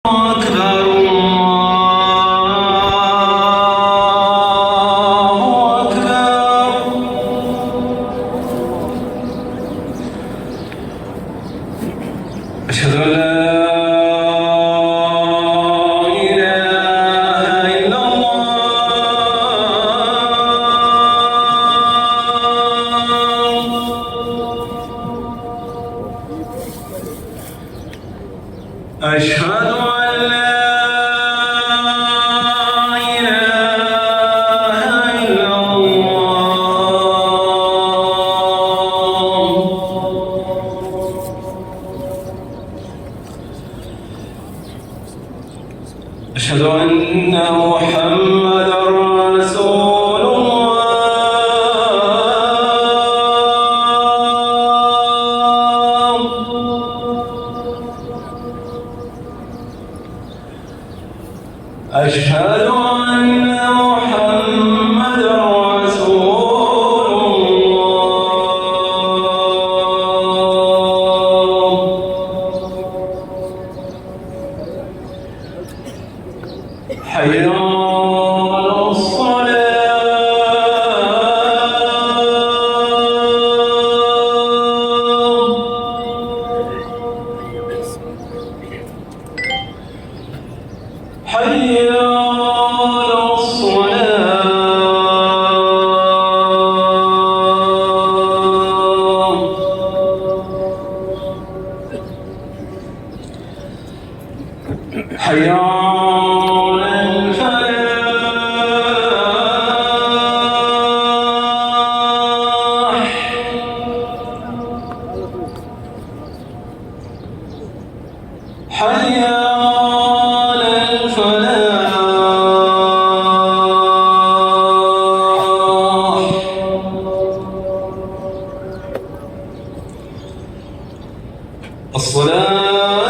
أكبر الله أكبر أشهد أن لا إله إلا الله أشهد أن لا إله إلا الله أشهد أن محمدًا رسول الله أشهد أن محمدًا رسول الله حي على الصلاة حي على الصلاة حي على الفلاح حي على الفلاح الصلاة